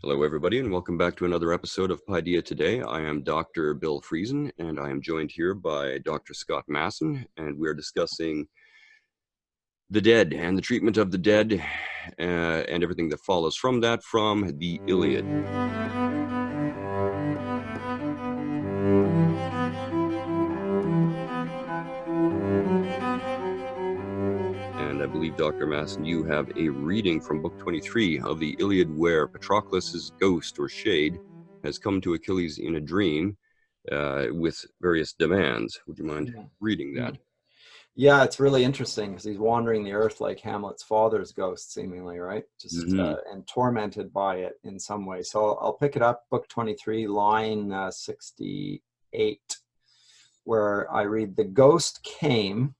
Hello, everybody, and welcome back to another episode of Paideia Today. I am Dr. Bill Friesen, and I am joined here by Dr. Scott Masson, and we are discussing the dead and the treatment of the dead and everything that follows from that from the Iliad. And I believe, Dr. Masson, you have a reading from Book 23 of the Iliad where Patroclus' ghost or shade has come to Achilles in a dream with various demands. Would you mind reading that? Yeah, it's really interesting because he's wandering the earth like Hamlet's father's ghost, seemingly, right? Just and tormented by it in some way. So I'll pick it up, Book 23, line 68, where I read, "The ghost came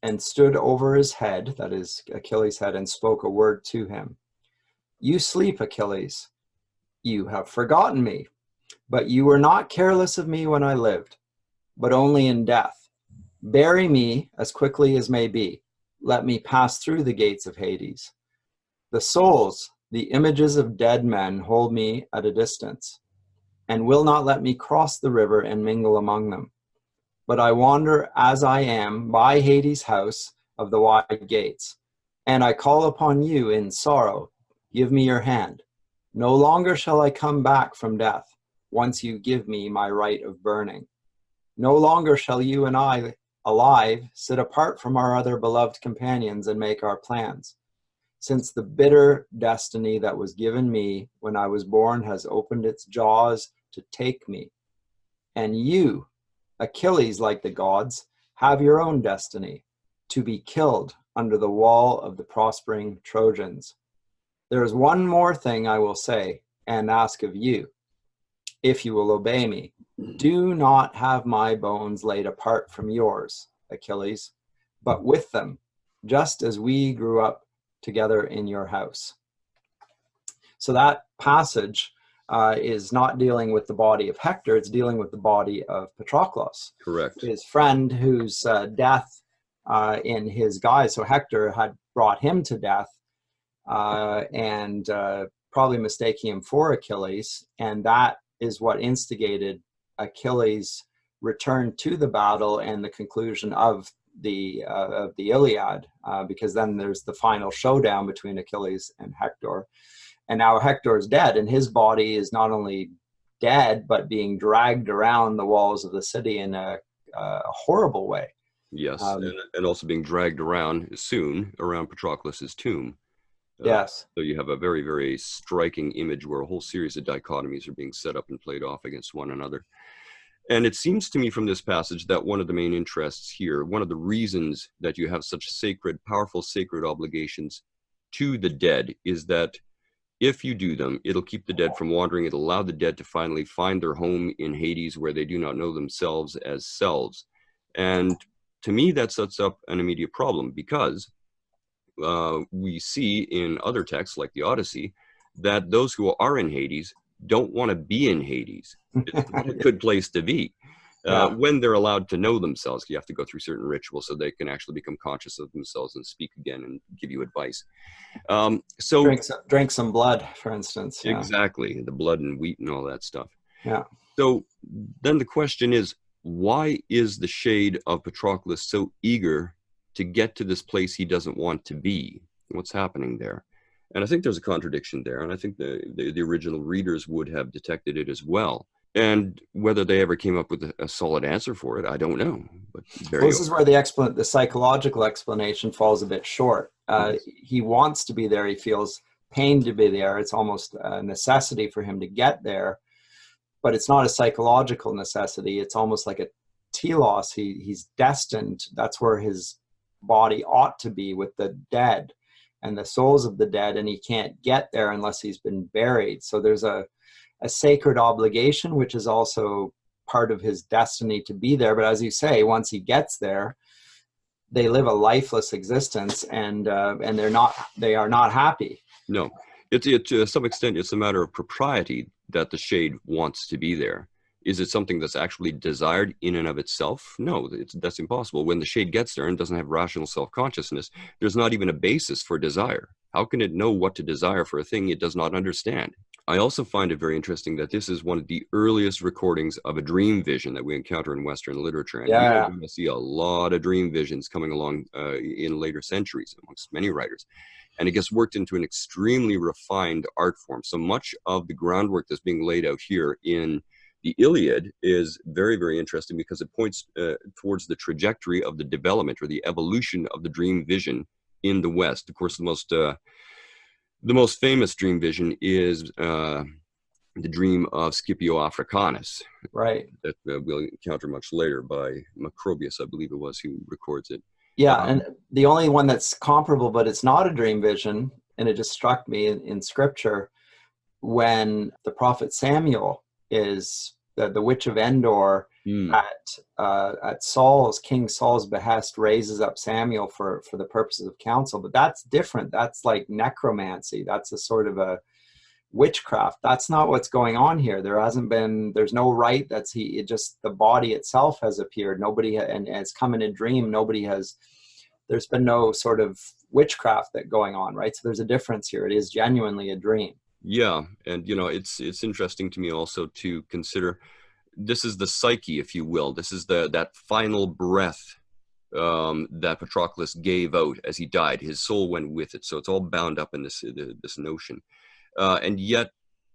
and stood over his head," that is Achilles' head, "and spoke a word to him. 'You sleep, Achilles. You have forgotten me, but you were not careless of me when I lived, but only in death. Bury me as quickly as may be. Let me pass through the gates of Hades. The souls, the images of dead men, hold me at a distance, and will not let me cross the river and mingle among them. But I wander as I am by Hades' house of the wide gates, and I call upon you in sorrow. Give me your hand. No longer shall I come back from death, once you give me my right of burning. No longer shall you and I, alive, sit apart from our other beloved companions and make our plans, since the bitter destiny that was given me when I was born has opened its jaws to take me. And you, Achilles, like the gods, have your own destiny, to be killed under the wall of the prospering Trojans. There is one more thing I will say and ask of you, if you will obey me. Do not have my bones laid apart from yours, Achilles, but with them, just as we grew up together in your house." So that passage is not dealing with the body of Hector, it's dealing with the body of Patroclus. Correct. His friend whose death in his guise, so Hector had brought him to death and probably mistaking him for Achilles, and that is what instigated Achilles' return to the battle and the conclusion of the Iliad, because then there's the final showdown between Achilles and Hector. And now Hector is dead, and his body is not only dead, but being dragged around the walls of the city in a horrible way. Yes, and also being dragged around soon around Patroclus' tomb. Yes. So you have a very, very striking image where a whole series of dichotomies are being set up and played off against one another. And it seems to me from this passage that one of the main interests here, one of the reasons that you have such sacred, powerful sacred obligations to the dead is that if you do them, it'll keep the dead from wandering. It'll allow the dead to finally find their home in Hades where they do not know themselves as selves. And to me, that sets up an immediate problem because we see in other texts like the Odyssey that those who are in Hades don't want to be in Hades. It's not a good place to be. When they're allowed to know themselves, you have to go through certain rituals so they can actually become conscious of themselves and speak again and give you advice. So drink some blood, for instance. Yeah. Exactly, the blood and wheat and all that stuff. Yeah. So then the question is, why is the shade of Patroclus so eager to get to this place he doesn't want to be? What's happening there? And I think there's a contradiction there, and I think the original readers would have detected it as well. And whether they ever came up with a solid answer for it, I don't know. But this is where the psychological explanation falls a bit short. He wants to be there. He feels pain to be there. It's almost a necessity for him to get there. But it's not a psychological necessity. It's almost like a telos. He's destined. That's where his body ought to be, with the dead and the souls of the dead, and he can't get there unless he's been buried. So there's a sacred obligation, which is also part of his destiny to be there. But as you say, once he gets there, they live a lifeless existence, and they are not happy. No, to some extent, it's a matter of propriety that the shade wants to be there. Is it something that's actually desired in and of itself? No, that's impossible. When the shade gets there and doesn't have rational self-consciousness, there's not even a basis for desire. How can it know what to desire for a thing it does not understand? I also find it very interesting that this is one of the earliest recordings of a dream vision that we encounter in Western literature. And we are going to see a lot of dream visions coming along in later centuries amongst many writers. And it gets worked into an extremely refined art form. So much of the groundwork that's being laid out here in the Iliad is very, very interesting because it points towards the trajectory of the development or the evolution of the dream vision in the West. Of course, the most famous dream vision is the dream of Scipio Africanus, right? That we'll encounter much later by Macrobius, I believe it was, who records it. Yeah, and the only one that's comparable, but it's not a dream vision, and it just struck me in scripture when the prophet Samuel is the witch of Endor at King Saul's behest raises up Samuel for the purposes of counsel. But that's different. That's like necromancy. That's a sort of a witchcraft. That's not what's going on here. There's no rite. It just, the body itself has appeared. And it's come in a dream. There's been no sort of witchcraft going on, right? So there's a difference here. It is genuinely a dream. Yeah, and it's interesting to me also to consider this is the Psyche, if you will. This is that final breath that Patroclus gave out as he died. His soul went with it, so it's all bound up in this notion. And yet,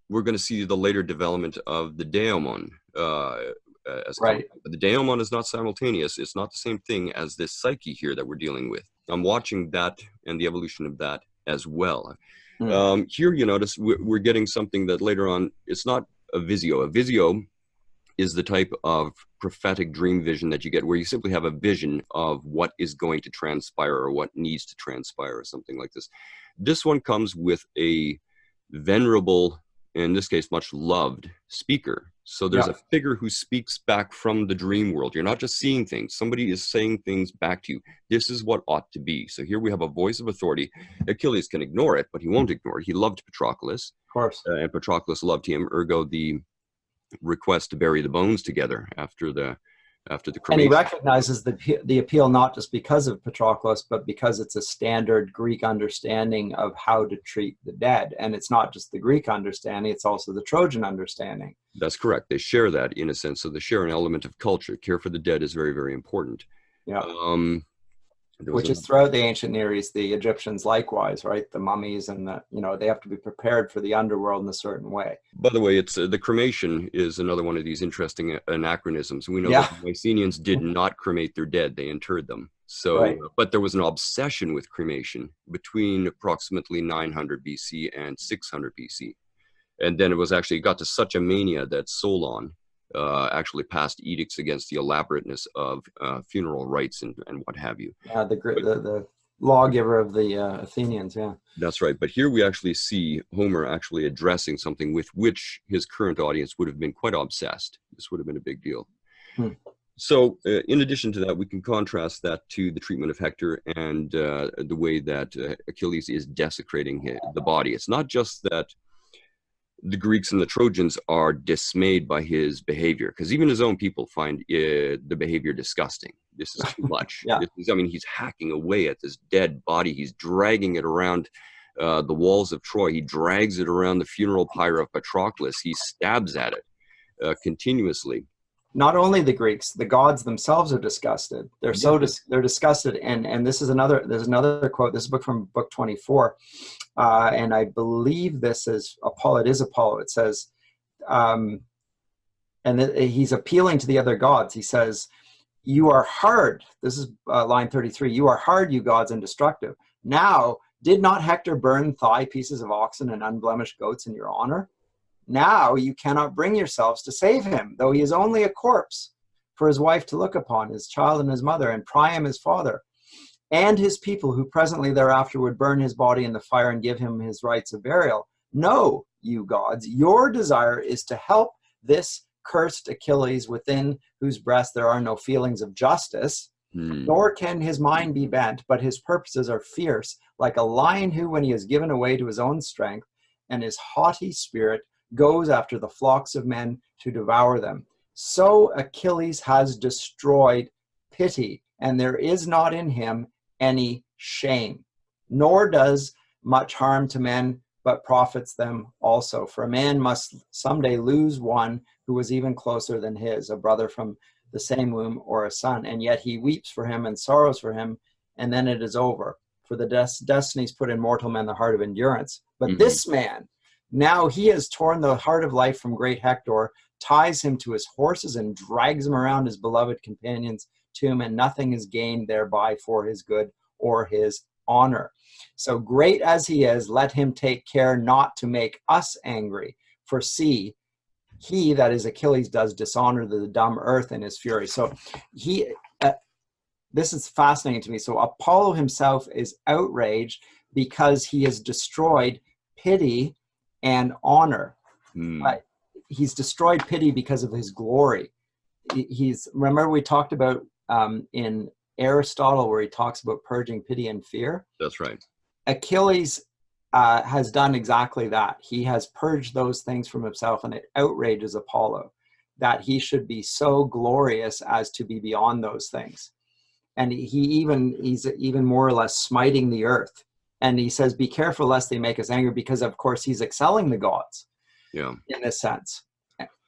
we're going to see the later development of the daemon. Right. The daemon is not simultaneous. It's not the same thing as this Psyche here that we're dealing with. I'm watching that and the evolution of that as well. Here, you notice we're getting something that later on, it's not a visio. A visio is the type of prophetic dream vision that you get where you simply have a vision of what is going to transpire or what needs to transpire or something like this. This one comes with a venerable, in this case, much loved speaker. So there's a figure who speaks back from the dream world. You're not just seeing things. Somebody is saying things back to you. This is what ought to be. So here we have a voice of authority. Achilles can ignore it, but he won't ignore it. He loved Patroclus. Of course. And Patroclus loved him, ergo the request to bury the bones together after the cremation. And he recognizes the appeal not just because of Patroclus, but because it's a standard Greek understanding of how to treat the dead. And it's not just the Greek understanding, it's also the Trojan understanding. That's correct. They share that in a sense. So they share an element of culture. Care for the dead is very, very important. Yeah. Which is throughout the ancient Near East, the Egyptians likewise, right? The mummies and they have to be prepared for the underworld in a certain way. By the way, it's the cremation is another one of these interesting anachronisms. We know that the Mycenaeans did not cremate their dead; they interred them. So, but there was an obsession with cremation between approximately 900 BC and 600 BC, and then it got to such a mania that Solon actually passed edicts against the elaborateness of funeral rites and what have you. Yeah, the lawgiver of the Athenians, yeah. That's right. But here we actually see Homer actually addressing something with which his current audience would have been quite obsessed. This would have been a big deal. So in addition to that, we can contrast that to the treatment of Hector and the way that Achilles is desecrating the body. It's not just that the Greeks and the Trojans are dismayed by his behavior, because even his own people find the behavior disgusting. This is too much. He's hacking away at this dead body. He's dragging it around the walls of Troy. He drags it around the funeral pyre of Patroclus. He stabs at it continuously. Not only the Greeks, the gods themselves are disgusted. They're they're disgusted. And there's another quote. This is a book from book 24. And I believe this is Apollo. It is Apollo. It says, he's appealing to the other gods. He says, "You are hard." This is line 33. "You are hard, you gods, and destructive. Now, did not Hector burn thigh pieces of oxen and unblemished goats in your honor? Now you cannot bring yourselves to save him, though he is only a corpse, for his wife to look upon, his child and his mother, and Priam his father, and his people, who presently thereafter would burn his body in the fire and give him his rites of burial. No, you gods, your desire is to help this cursed Achilles, within whose breast there are no feelings of justice, nor can his mind be bent, but his purposes are fierce, like a lion who, when he is given away to his own strength and his haughty spirit, goes after the flocks of men to devour them. So Achilles has destroyed pity, and there is not in him any shame, nor does much harm to men but profits them also. For a man must someday lose one who was even closer than his, a brother from the same womb or a son, and yet he weeps for him and sorrows for him, and then it is over. For the destinies put in mortal men the heart of endurance. But this man, now he has torn the heart of life from great Hector, ties him to his horses and drags him around his beloved companions tomb, and nothing is gained thereby for his good or his honor. So great as he is, let him take care not to make us angry. For see, he, that is Achilles, does dishonor the dumb earth in his fury. So he, this is fascinating to me. So Apollo himself is outraged because he has destroyed pity and honor. He's destroyed pity because of his glory. Remember we talked about in Aristotle where he talks about purging pity and fear? That's right. Achilles has done exactly that. He has purged those things from himself, and it outrages Apollo that he should be so glorious as to be beyond those things. And he's even more or less smiting the earth. And he says, be careful lest they make us angry, because of course he's excelling the gods in this sense.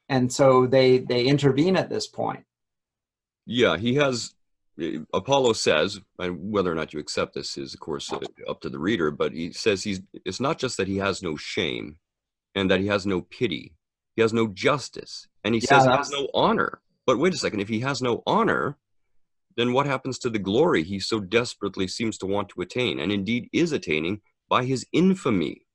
And so they intervene at this point. Yeah, he has, Apollo says, and whether or not you accept this is, of course, up to the reader, but he says it's not just that he has no shame and that he has no pity. He has no justice. And he says he has no honor. But wait a second, if he has no honor, then what happens to the glory he so desperately seems to want to attain, and indeed is attaining by his infamy?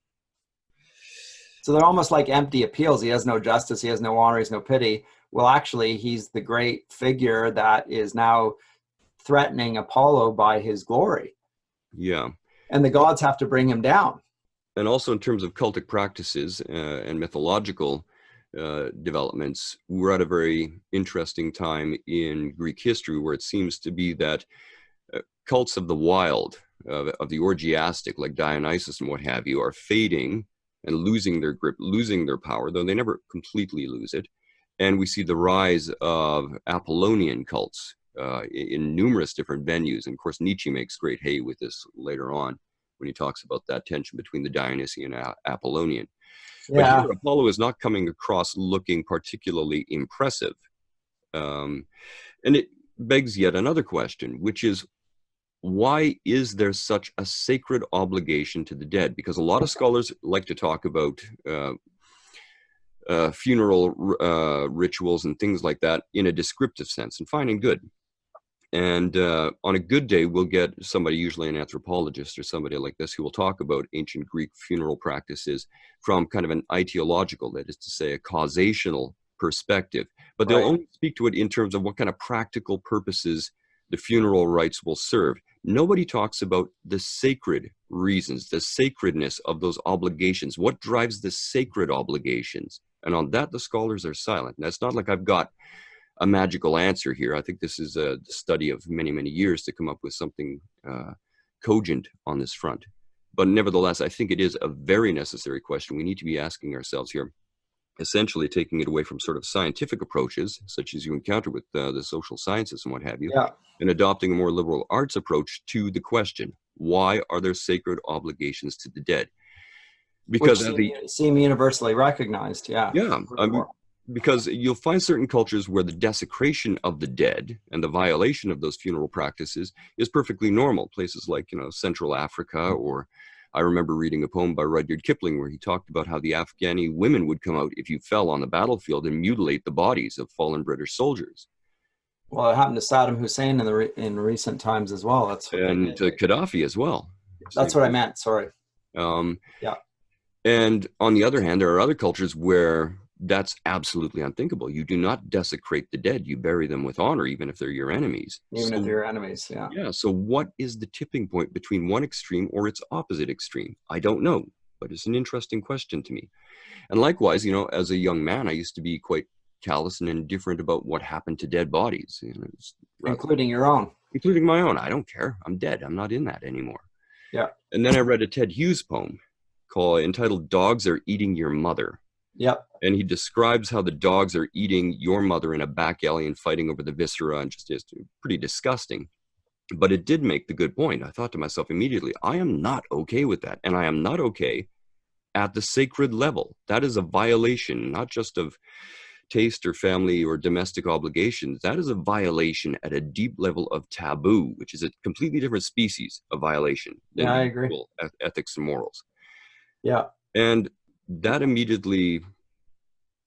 So they're almost like empty appeals. He has no justice, he has no honor, he has no pity. Well, actually, he's the great figure that is now threatening Apollo by his glory. Yeah. And the gods have to bring him down. And also in terms of cultic practices and mythological developments, we're at a very interesting time in Greek history where it seems to be that cults of the wild, of the orgiastic, like Dionysus and what have you, are fading and losing their grip, losing their power, though they never completely lose it. And we see the rise of Apollonian cults in numerous different venues. And of course, Nietzsche makes great hay with this later on when he talks about that tension between the Dionysian and Apollonian. Yeah. But here, Apollo is not coming across looking particularly impressive. And it begs yet another question, which is, why is there such a sacred obligation to the dead? Because a lot of scholars like to talk about funeral rituals and things like that in a descriptive sense, and fine and good. And on a good day, we'll get somebody, usually an anthropologist or somebody like this, who will talk about ancient Greek funeral practices from kind of an etiological, that is to say, a causational perspective. But they'll only speak to it in terms of what kind of practical purposes the funeral rites will serve. Nobody talks about the sacred reasons, the sacredness of those obligations. What drives the sacred obligations? And on that, the scholars are silent. And that's not like I've got a magical answer here. I think this is a study of many, many years to come up with something cogent on this front. But nevertheless, I think it is a very necessary question we need to be asking ourselves here, essentially taking it away from sort of scientific approaches, such as you encounter with the social sciences and what have you, and adopting a more liberal arts approach to the question, why are there sacred obligations to the dead? Because seem universally recognized, because you'll find certain cultures where the desecration of the dead and the violation of those funeral practices is perfectly normal. Places like, Central Africa, or I remember reading a poem by Rudyard Kipling where he talked about how the Afghani women would come out if you fell on the battlefield and mutilate the bodies of fallen British soldiers. Well, it happened to Saddam Hussein in recent times as well. And to Gaddafi as well. That's what I meant. Sorry. And on the other hand, there are other cultures where that's absolutely unthinkable. You do not desecrate the dead. You bury them with honor, even if they're your enemies. Even if they're your enemies, Yeah, so what is the tipping point between one extreme or its opposite extreme? I don't know, but it's an interesting question to me. And likewise, as a young man, I used to be quite callous and indifferent about what happened to dead bodies. Including your own. Including my own. I don't care. I'm dead. I'm not in that anymore. Yeah. And then I read a Ted Hughes poem entitled Dogs Are Eating Your Mother. Yep. And he describes how the dogs are eating your mother in a back alley and fighting over the viscera, and just pretty disgusting. But it did make the good point. I thought to myself immediately, I am not okay with that. And I am not okay at the sacred level. That is a violation, not just of taste or family or domestic obligations. That is a violation at a deep level of taboo, which is a completely different species of violation than I agree. ethics and morals. Yeah. And that immediately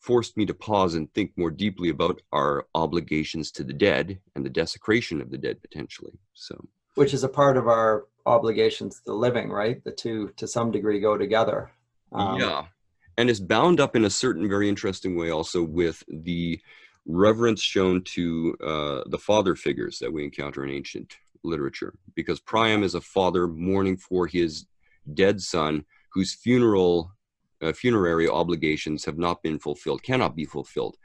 forced me to pause and think more deeply about our obligations to the dead and the desecration of the dead potentially. So, which is a part of our obligations to the living, right? The two, to some degree, go together. Yeah. And it's bound up in a certain very interesting way also with the reverence shown to the father figures that we encounter in ancient literature. Because Priam is a father mourning for his dead son whose funerary obligations have not been fulfilled, cannot be fulfilled.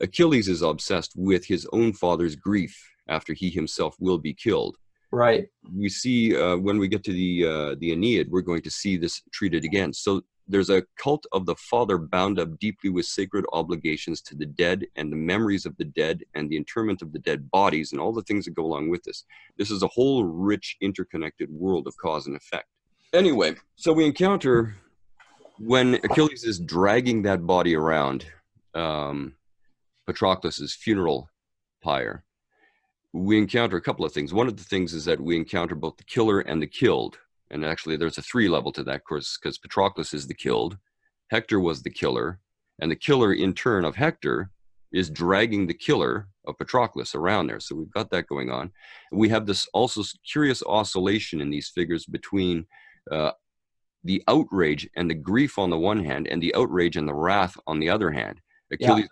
Achilles is obsessed with his own father's grief after he himself will be killed. Right. We see when we get to the Aeneid, we're going to see this treated again. So there's a cult of the father bound up deeply with sacred obligations to the dead and the memories of the dead and the interment of the dead bodies and all the things that go along with this. This is a whole rich, interconnected world of cause and effect. Anyway, so we encounter when Achilles is dragging that body around Patroclus's funeral pyre, we encounter a couple of things. One of the things is that we encounter both the killer and the killed. And actually, there's a 3 level to that, of course, because Patroclus is the killed, Hector was the killer, and the killer, in turn, of Hector is dragging the killer of Patroclus around there. So we've got that going on. We have this also curious oscillation in these figures between the outrage and the grief on the one hand, and the outrage and the wrath on the other hand. Achilles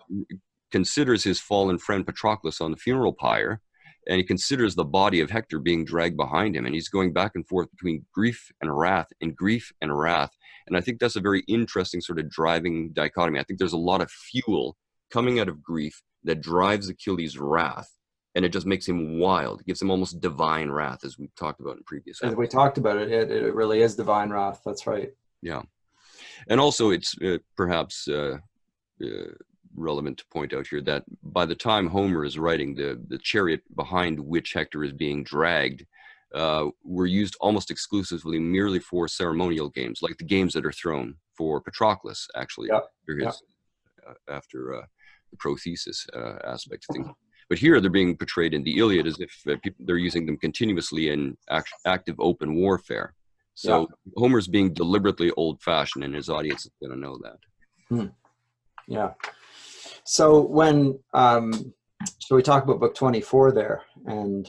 considers his fallen friend Patroclus on the funeral pyre, and he considers the body of Hector being dragged behind him, and he's going back and forth between grief and wrath and grief and wrath. And I think that's a very interesting sort of driving dichotomy. I think there's a lot of fuel coming out of grief that drives Achilles' wrath, and it just makes him wild. It gives him almost divine wrath, as we've talked about in previous episodes. As we talked about it, it really is divine wrath. That's right. Yeah. And also it's perhaps relevant to point out here that by the time Homer is writing, the chariot behind which Hector is being dragged were used almost exclusively merely for ceremonial games, like the games that are thrown for Patroclus, actually, after the prothesis aspect of things. But here they're being portrayed in the Iliad as if they're using them continuously in active open warfare. So Homer's being deliberately old-fashioned, and his audience is going to know that. Yeah. So when, so we talk about book 24 there, and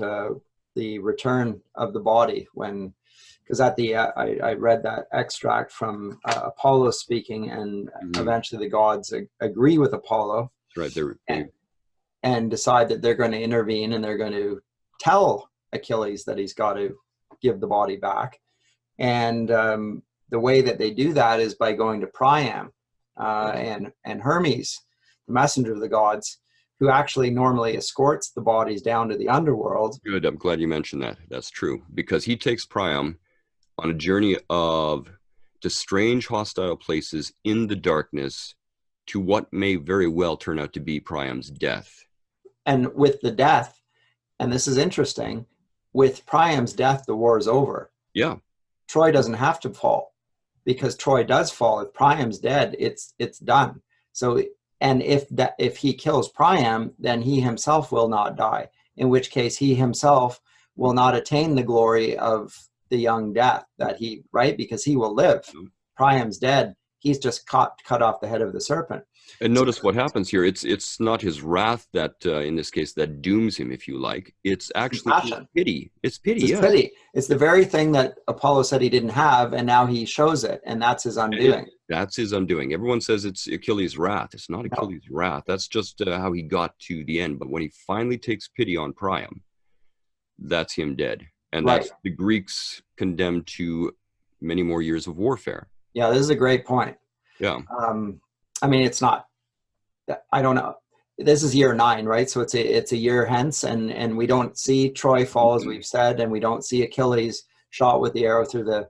the return of the body, when, because at the, I read that extract from Apollo speaking, and eventually the gods agree with Apollo. That's right. And decide that they're going to intervene, and they're going to tell Achilles that he's got to give the body back. And the way that they do that is by going to Priam and Hermes, the messenger of the gods, who actually normally escorts the bodies down to the underworld. Good. I'm glad you mentioned that. That's true, because he takes Priam on a journey to strange, hostile places in the darkness to what may very well turn out to be Priam's death. And with the death, and this is interesting, with Priam's death, the war is over. Yeah. Troy doesn't have to fall, because Troy does fall. If Priam's dead, it's done. So, and if he kills Priam, then he himself will not die, in which case he himself will not attain the glory of the young death that he, right? Because he will live. Priam's dead. He's just cut off the head of the serpent. And notice what happens here. It's not his wrath that, in this case, that dooms him, if you like. It's actually his pity. It's pity. It's pity. It's the very thing that Apollo said he didn't have, and now he shows it, and that's his undoing. That's his undoing. Everyone says it's Achilles' wrath. It's not Achilles' wrath. That's just how he got to the end. But when he finally takes pity on Priam, that's him dead. And that's the Greeks condemned to many more years of warfare. Yeah, this is a great point. Yeah. I mean, it's not, I don't know. This is year 9, right? So it's a year hence, and we don't see Troy fall, as we've said, and we don't see Achilles shot with the arrow through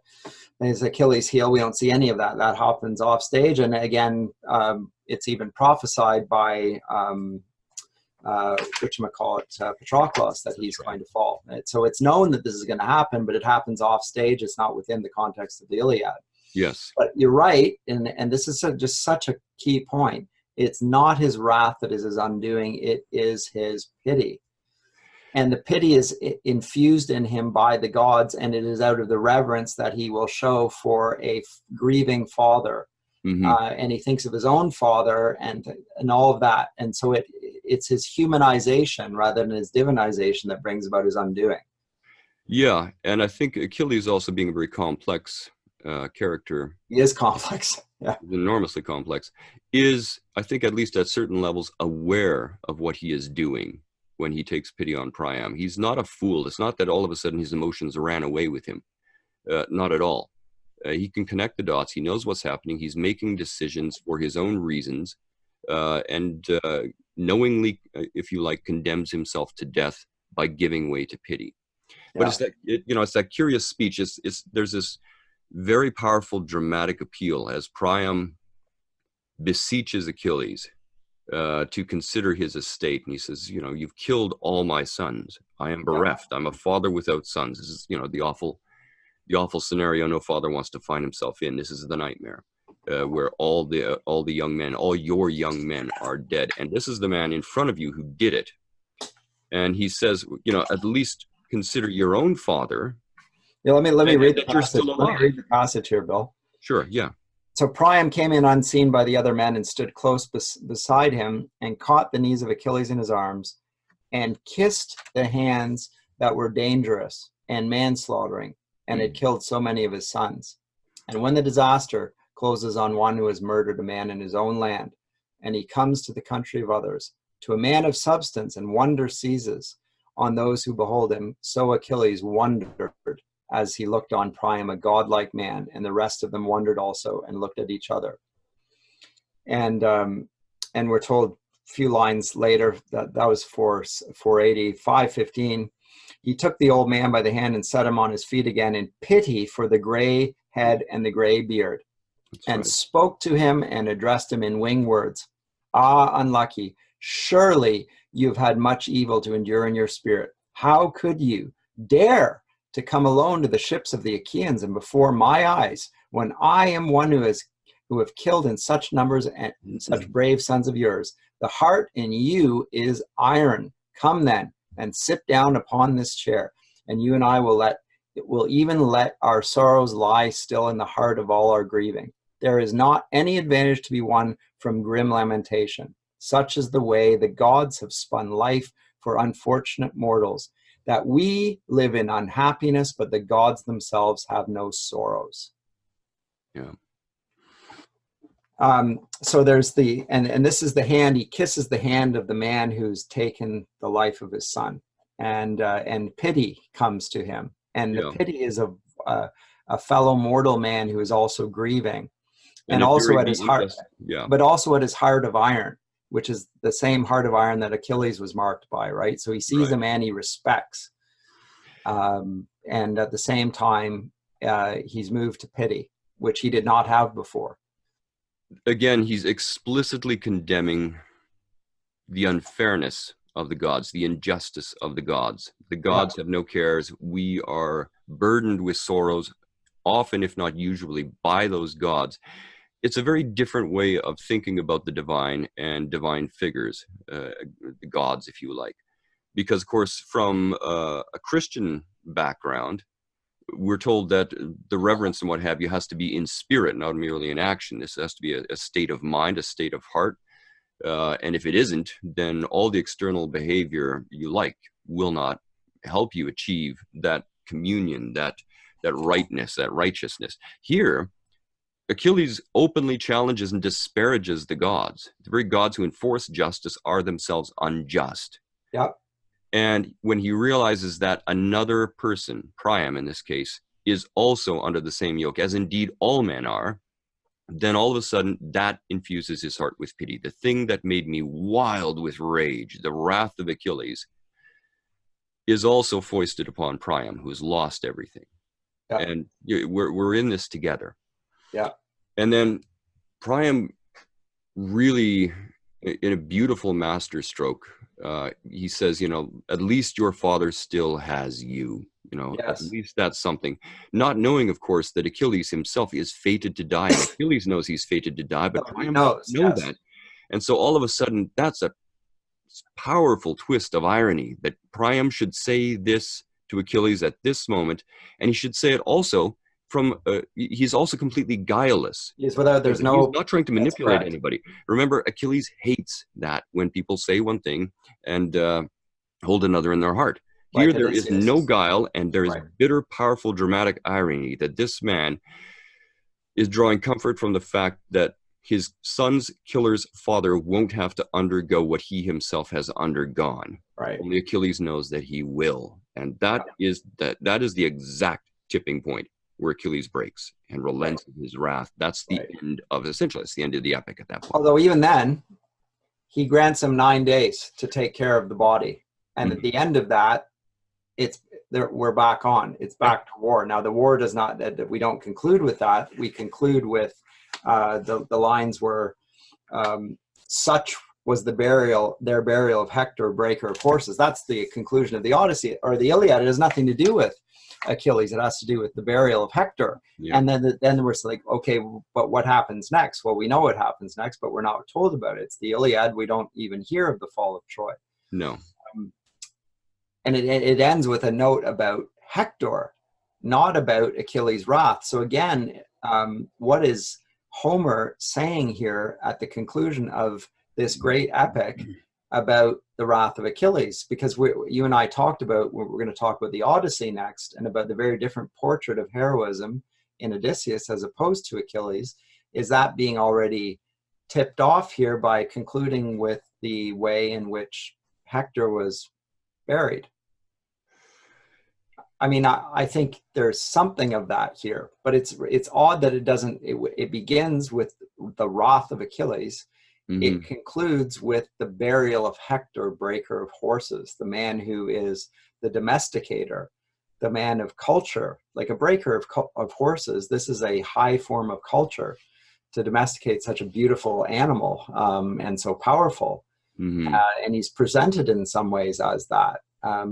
his Achilles heel. We don't see any of that. That happens off stage. And again, it's even prophesied by, Patroclus, that he's going to fall. So it's known that this is going to happen, but it happens off stage. It's not within the context of the Iliad. Yes. But you're right, and this is just such a key point. It's not his wrath that is his undoing, it is his pity. And the pity is infused in him by the gods, and it is out of the reverence that he will show for a grieving father. And he thinks of his own father and all of that. And so it's his humanization rather than his divinization that brings about his undoing. Yeah, and I think Achilles, also being a very complex character, He is complex. Yeah. enormously complex, is, I think, at least at certain levels, aware of what he is doing when he takes pity on Priam. He's not a fool. It's not that all of a sudden his emotions ran away with him. Not at all. He can connect the dots. He knows what's happening. He's making decisions for his own reasons, and knowingly, if you like, condemns himself to death by giving way to pity. But it's that, it's that curious speech. There's this very powerful dramatic appeal as Priam beseeches Achilles to consider his estate. And he says, you've killed all my sons. I am bereft. I'm a father without sons. This is, the awful scenario no father wants to find himself in. This is the nightmare where all the young men, all your young men are dead. And this is the man in front of you who did it. And he says, at least consider your own father. Yeah, let me read the passage. You're still alive. Let me read the passage here, Bill. Sure, yeah. So Priam came in unseen by the other men and stood close beside him and caught the knees of Achilles in his arms and kissed the hands that were dangerous and manslaughtering and had killed so many of his sons. And when the disaster closes on one who has murdered a man in his own land, and he comes to the country of others, to a man of substance, and wonder seizes on those who behold him, so Achilles wondered as he looked on Priam, a godlike man, and the rest of them wondered also and looked at each other. And we're told a few lines later that was 480, 515. He took the old man by the hand and set him on his feet again in pity for the gray head and the gray beard. That's and right. Spoke to him and addressed him in winged words. Ah, unlucky, surely you've had much evil to endure in your spirit. How could you dare to come alone to the ships of the Achaeans and before my eyes, when I am one who have killed in such numbers and such brave sons of yours? The heart in you is iron. Come then and sit down upon this chair, and you and I will even let our sorrows lie still in the heart of all our grieving. There is not any advantage to be won from grim lamentation. Such is the way the gods have spun life for unfortunate mortals, that we live in unhappiness, but the gods themselves have no sorrows. Yeah. So there's and this is the hand. He kisses the hand of the man who's taken the life of his son, and pity comes to him, and the pity is of a fellow mortal man who is also grieving, and also at his heart, but also at his heart of iron, which is the same heart of iron that Achilles was marked by, right? So he sees a man he respects, and at the same time, he's moved to pity, which he did not have before. Again, he's explicitly condemning the unfairness of the gods, the injustice of the gods. The gods have no cares. We are burdened with sorrows, often, if not usually, by those gods. It's a very different way of thinking about the divine and divine figures, the gods, if you like. Because, of course, from a Christian background, we're told that the reverence and what have you has to be in spirit, not merely in action. This has to be a state of mind, a state of heart. And if it isn't, then all the external behavior you like will not help you achieve that communion, that rightness, that righteousness. Here, Achilles openly challenges and disparages the gods. The very gods who enforce justice are themselves unjust. Yep. And when he realizes that another person, Priam in this case, is also under the same yoke, as indeed all men are, then all of a sudden that infuses his heart with pity. The thing that made me wild with rage, the wrath of Achilles, is also foisted upon Priam, who has lost everything. Yep. And we're in this together. Yeah. And then Priam really, in a beautiful masterstroke, he says, at least your father still has you. You know, at Yes. least that's something. Not knowing, of course, that Achilles himself is fated to die. And Achilles knows he's fated to die, but No, he Priam doesn't knows. know Yes. that. And so all of a sudden, that's a powerful twist of irony, that Priam should say this to Achilles at this moment, and he should say it also from, he's also completely guileless. He's without, there's He's no, not trying to that's manipulate correct. anybody. Remember, Achilles hates that when people say one thing and hold another in their heart. Here, Like there is no Odysseus. guile, and there is Right. bitter, powerful, dramatic irony that this man is drawing comfort from the fact that his son's killer's father won't have to undergo what he himself has undergone. Right. Only Achilles knows that he will, and that is the exact tipping point where Achilles breaks and relents in his wrath. That's the end of, essentially, it's the end of the epic at that point. Although even then, he grants him 9 days to take care of the body, and at the end of that, it's there. We're back on. It's back to war. Now the war does not. That we don't conclude with that. We conclude with the lines where such was their burial of Hector, breaker of horses. That's the conclusion of the Odyssey or the Iliad. It has nothing to do with Achilles. It has to do with the burial of Hector. Yeah. And then we're like, okay, but what happens next? Well, we know what happens next, but we're not told about it. It's the Iliad. We don't even hear of the fall of Troy. No. And it ends with a note about Hector, not about Achilles' wrath. So again, what is Homer saying here at the conclusion of this great epic about the wrath of Achilles? Because you and I talked about, we're going to talk about the Odyssey next, and about the very different portrait of heroism in Odysseus as opposed to Achilles. Is that being already tipped off here by concluding with the way in which Hector was buried? I mean, I think there's something of that here, but it's odd that it doesn't. It begins with the wrath of Achilles. It concludes with the burial of Hector, breaker of horses, the man who is the domesticator, the man of culture, like a breaker of horses. This is a high form of culture to domesticate such a beautiful animal and so powerful. And he's presented in some ways as that.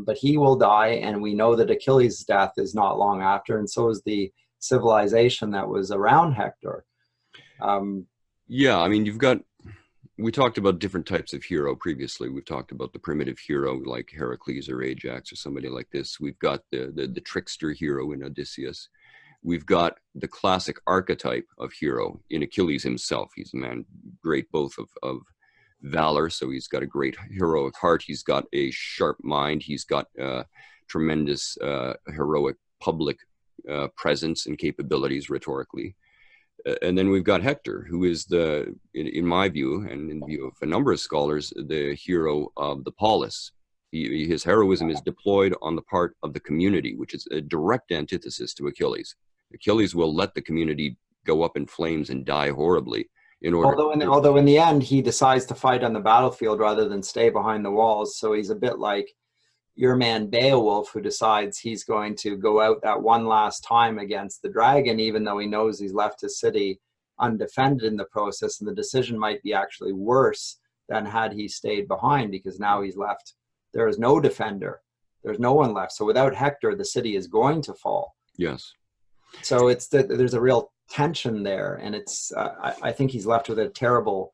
But he will die, and we know that Achilles' death is not long after, and so is the civilization that was around Hector. Yeah, I mean, we talked about different types of hero previously. We've talked about the primitive hero like Heracles or Ajax or somebody like this. We've got the trickster hero in Odysseus. We've got the classic archetype of hero in Achilles himself. He's a man great both of valor, so he's got a great heroic heart, he's got a sharp mind, he's got tremendous heroic public presence and capabilities rhetorically. And then we've got Hector, who is in my view, and in view of a number of scholars, the hero of the polis. His heroism is deployed on the part of the community, which is a direct antithesis to Achilles. Achilles will let the community go up in flames and die horribly. Although in the end he decides to fight on the battlefield rather than stay behind the walls, so he's a bit like your man Beowulf, who decides he's going to go out that one last time against the dragon, even though he knows he's left his city undefended in the process, and the decision might be actually worse than had he stayed behind, because now he's left. There is no defender. There's no one left. So without Hector, the city is going to fall. Yes. So there's a real tension there, and I think he's left with a terrible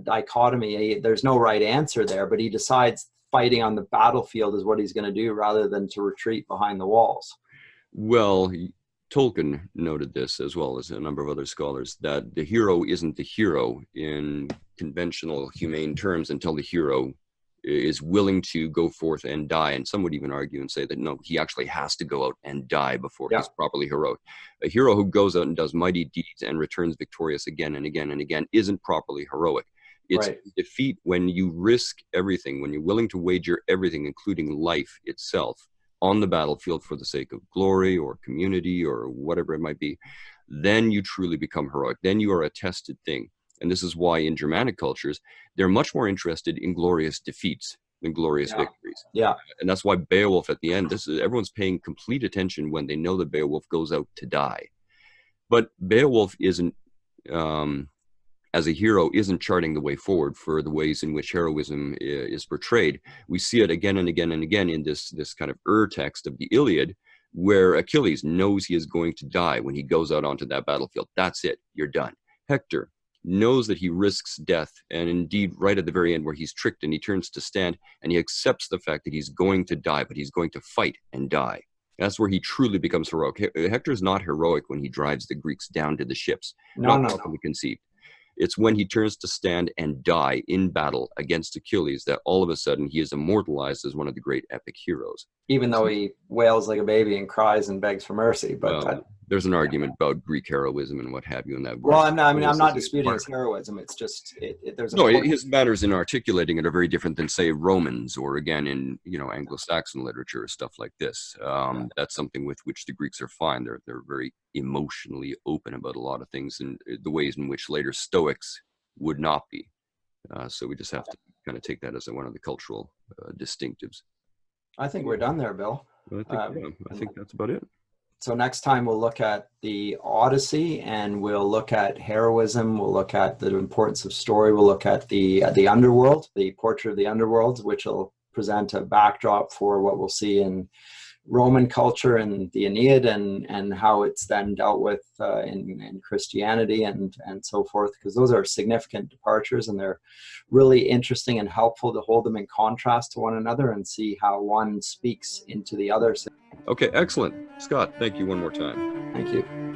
dichotomy. There's no right answer there, but he decides fighting on the battlefield is what he's going to do rather than to retreat behind the walls. Well, Tolkien noted this, as well as a number of other scholars, that the hero isn't the hero in conventional humane terms until the hero is willing to go forth and die. And some would even argue and say that no, he actually has to go out and die before he's properly heroic. A hero who goes out and does mighty deeds and returns victorious again and again and again isn't properly heroic. It's defeat when you risk everything, when you're willing to wager everything, including life itself, on the battlefield for the sake of glory or community or whatever it might be. Then you truly become heroic. Then you are a tested thing. And this is why in Germanic cultures, they're much more interested in glorious defeats than glorious victories. Yeah. And that's why Beowulf at the end, everyone's paying complete attention when they know that Beowulf goes out to die. But Beowulf isn't as a hero isn't charting the way forward for the ways in which heroism is portrayed. We see it again and again and again in this kind of text of the Iliad, where Achilles knows he is going to die when he goes out onto that battlefield. That's it, you're done. Hector knows that he risks death, and indeed right at the very end where he's tricked and he turns to stand and he accepts the fact that he's going to die, but he's going to fight and die. That's where he truly becomes heroic. Hector's not heroic when he drives the Greeks down to the ships. Not properly conceived. It's when he turns to stand and die in battle against Achilles that all of a sudden he is immortalized as one of the great epic heroes. Even though he wails like a baby and cries and begs for mercy. But well, there's an argument about Greek heroism and what have you in that. Well, I'm not disputing his heroism. It's just there's his manners in articulating it are very different than, say, Romans, or again in Anglo-Saxon literature, stuff like this. That's something with which the Greeks are fine. They're very emotionally open about a lot of things, and the ways in which later Stoics would not be. So we just have to kind of take that as one of the cultural distinctives. I think we're done there, Bill. I think that's about it. So next time we'll look at the Odyssey, and we'll look at heroism. We'll look at the importance of story. We'll look at the underworld, the portrait of the underworld, which will present a backdrop for what we'll see in Roman culture and the Aeneid, and how it's then dealt with in Christianity and so forth, because those are significant departures, and they're really interesting and helpful to hold them in contrast to one another and see how one speaks into the other. Okay, excellent. Scott, thank you one more time. Thank you.